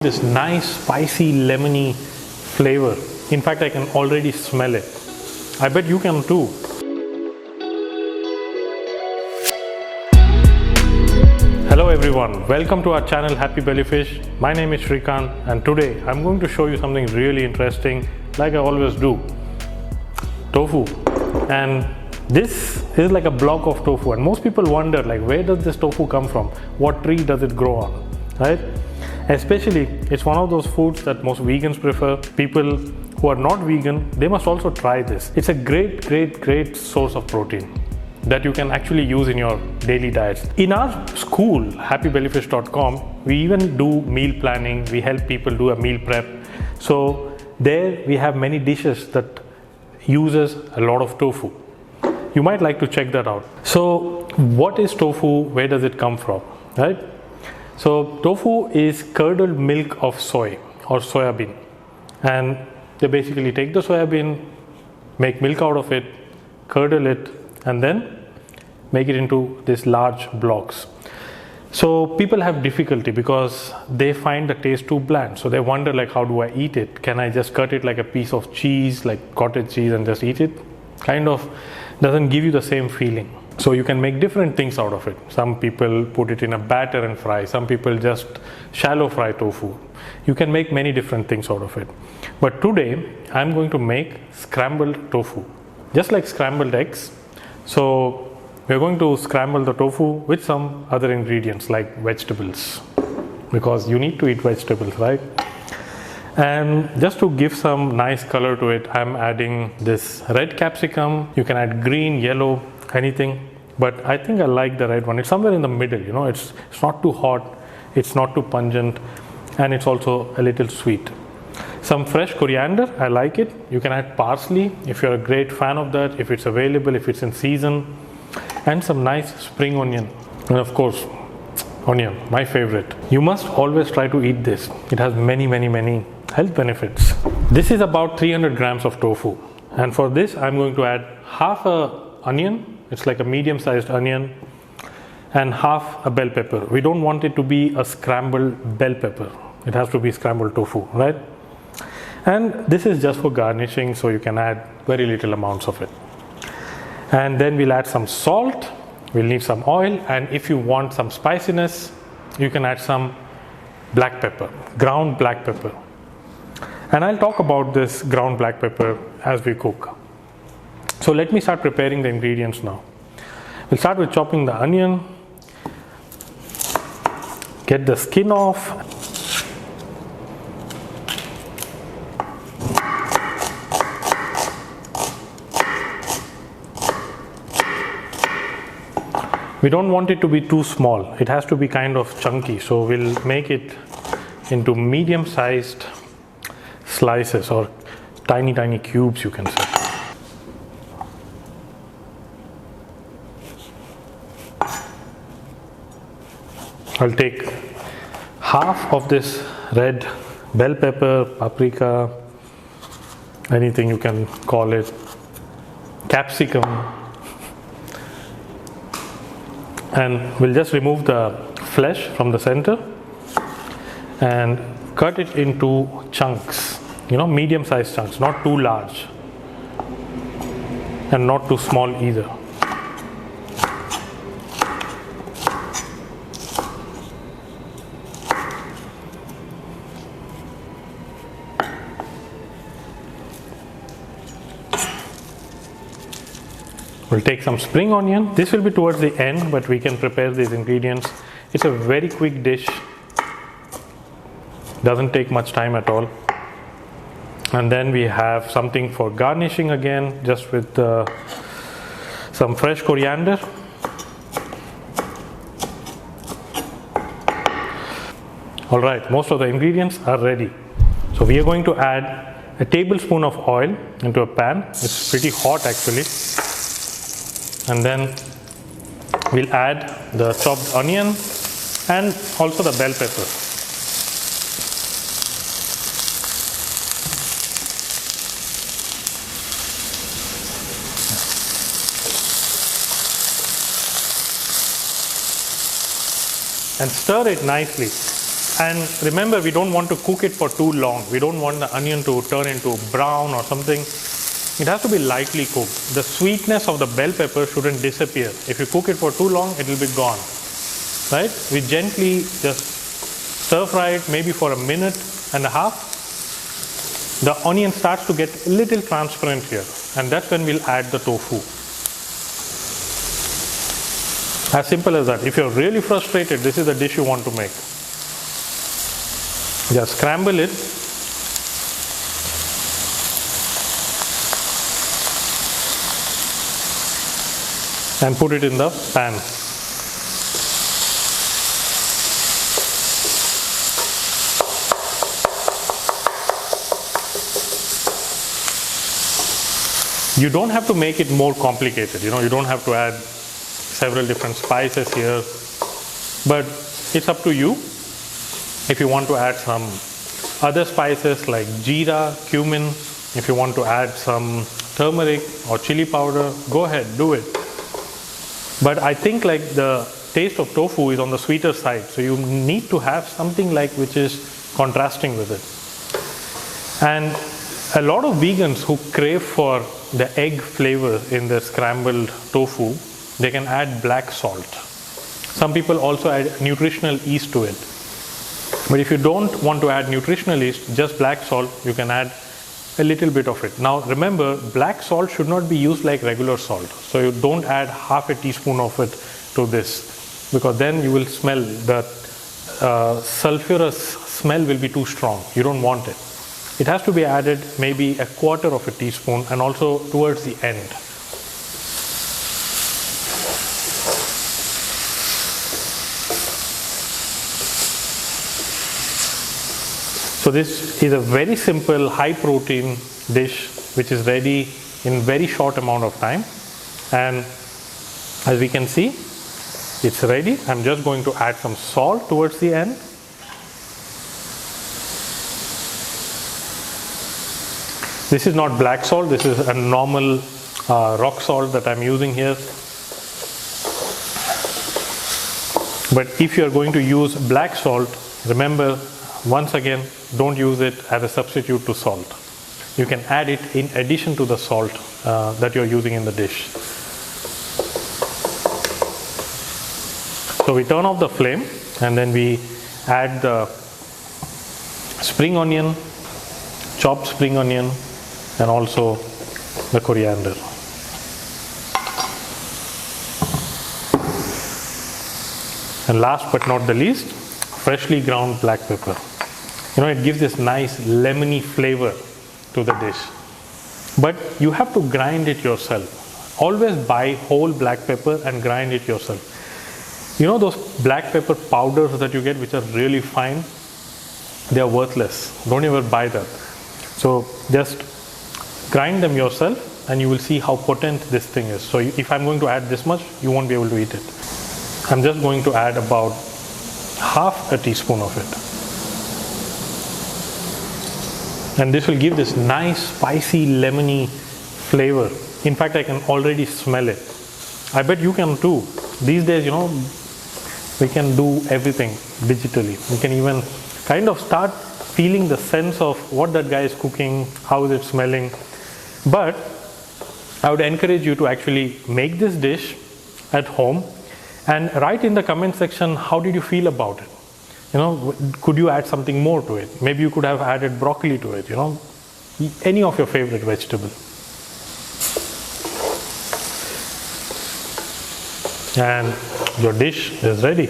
This nice spicy lemony flavor. In fact, I can already smell it. I bet you can too. Hello everyone, welcome to our channel Happy Bellyfish. My name is Srikant and today I'm going to show you something really interesting like I always do. Tofu. And this is like a block of tofu and most people wonder like where does this tofu come from? What tree does it grow on? Right? Especially, it's one of those foods that most vegans prefer. People who are not vegan, they must also try this. It's a great source of protein that you can actually use in your daily diets. In our school, happybellyfish.com, we even do meal planning. We help people do a meal prep. So there we have many dishes that uses a lot of tofu. You might like to check that out. So what is tofu? Where does it come from? Right? So tofu is curdled milk of soy or soya bean, and they basically take the soya bean, make milk out of it, curdle it, and then make it into these large blocks. So people have difficulty because they find the taste too bland. So they wonder like, how do I eat it? Can I just cut it like a piece of cheese, like cottage cheese, and just eat it? Kind of doesn't give you the same feeling. So you can make different things out of it. Some people put it in a batter and fry. Some people just shallow fry tofu. You can make many different things out of it. But today I'm going to make scrambled tofu, just like scrambled eggs. So we're going to scramble the tofu with some other ingredients like vegetables, because you need to eat vegetables, right? And just to give some nice color to it, I'm adding this red capsicum. You can add green, yellow, anything, but I think I like the red one. It's somewhere in the middle, you know, it's not too hot, it's not too pungent, and it's also a little sweet. Some fresh coriander, I like it. You can add parsley if you're a great fan of that, if it's available, if it's in season, and some nice spring onion, and of course onion, my favorite. You must always try to eat this. It has many health benefits. This is about 300 grams of tofu, and for this I'm going to add half a onion, it's like a medium-sized onion, and half a bell pepper. We don't want it to be a scrambled bell pepper. It has to be scrambled tofu, right? And this is just for garnishing, so you can add very little amounts of it. And then we'll add some salt, we'll need some oil, and if you want some spiciness, you can add some black pepper, ground black pepper. And I'll talk about this ground black pepper as we cook. So let me start preparing the ingredients now. We'll start with chopping the onion, get the skin off, we don't want it to be too small, it has to be kind of chunky, so we'll make it into medium-sized slices or tiny cubes, you can say. I'll take half of this red bell pepper, paprika, anything you can call it, capsicum, and we'll just remove the flesh from the center and cut it into chunks, you know, medium-sized chunks, not too large and not too small either. We'll take some spring onion. This will be towards the end, but we can prepare these ingredients. It's a very quick dish. Doesn't take much time at all. And then we have something for garnishing again, just with some fresh coriander. All right, most of the ingredients are ready. So we are going to add a tablespoon of oil into a pan. It's pretty hot actually. And then we'll add the chopped onion and also the bell pepper. And stir it nicely. And remember, we don't want to cook it for too long. We don't want the onion to turn into brown or something. It has to be lightly cooked. The sweetness of the bell pepper shouldn't disappear. If you cook it for too long, it will be gone. Right? We gently just stir fry it maybe for a minute and a half. The onion starts to get a little transparent here, and that's when we'll add the tofu. As simple as that. If you're really frustrated, this is the dish you want to make. Just scramble it. And put it in the pan. You don't have to make it more complicated. You don't have to add several different spices here, but it's up to you. If you want to add some other spices like jeera, cumin, if you want to add some turmeric or chili powder, go ahead, do it. But I think like the taste of tofu is on the sweeter side, so you need to have something like which is contrasting with it. And a lot of vegans who crave for the egg flavor in the scrambled tofu, they can add black salt. Some people also add nutritional yeast to it. But if you don't want to add nutritional yeast, just black salt, you can add a little bit of it. Now remember, black salt should not be used like regular salt. So you don't add half a teaspoon of it to this, because then you will smell that sulfurous smell will be too strong. You don't want it. It has to be added maybe a quarter of a teaspoon, and also towards the end. So this is a very simple high protein dish which is ready in very short amount of time, and as we can see, it's ready. I'm just going to add some salt towards the end. This is not black salt, this is a normal rock salt that I'm using here. But if you are going to use black salt, remember, once again, don't use it as a substitute to salt. You can add it in addition to the salt that you're using in the dish. So we turn off the flame, and then we add the spring onion, chopped spring onion, and also the coriander. And last but not the least, freshly ground black pepper. It gives this nice lemony flavor to the dish. But you have to grind it yourself. Always buy whole black pepper and grind it yourself. Those black pepper powders that you get, which are really fine, they are worthless. Don't ever buy that. So just grind them yourself, and you will see how potent this thing is. So if I'm going to add this much, you won't be able to eat it. I'm just going to add about half a teaspoon of it. And this will give this nice spicy lemony flavor. In fact, I can already smell it. I bet you can too. These days, we can do everything digitally. We can even kind of start feeling the sense of what that guy is cooking, how is it smelling. But I would encourage you to actually make this dish at home and write in the comment section, how did you feel about it? Could you add something more to it? Maybe you could have added broccoli to it, any of your favorite vegetable. And your dish is ready.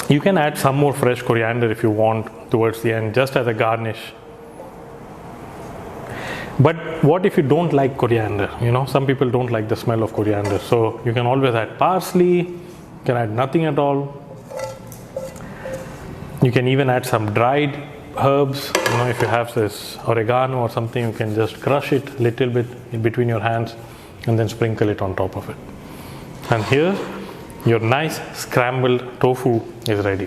You can add some more fresh coriander if you want towards the end, just as a garnish. But what if you don't like coriander? Some people don't like the smell of coriander. So you can always add parsley, you can add nothing at all. You can even add some dried herbs. If you have this oregano or something, you can just crush it a little bit in between your hands and then sprinkle it on top of it. And here, your nice scrambled tofu is ready.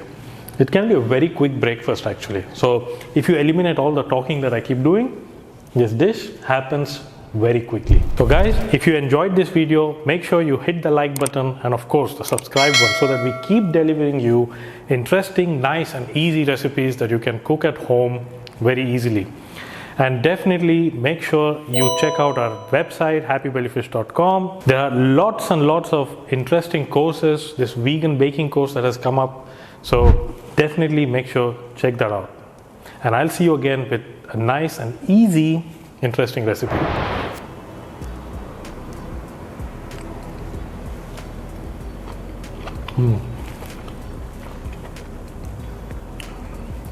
It can be a very quick breakfast actually. So if you eliminate all the talking that I keep doing, this dish happens very quickly. So guys, if you enjoyed this video, make sure you hit the like button and of course the subscribe button so that we keep delivering you interesting, nice and easy recipes that you can cook at home very easily. And definitely make sure you check out our website happybellyfish.com. There are lots and lots of interesting courses, this vegan baking course that has come up, so definitely make sure check that out. And I'll see you again with a nice and easy interesting recipe.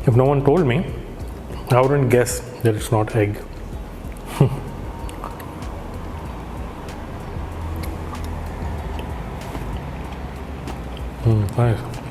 If no one told me, I wouldn't guess that it's not egg. Nice.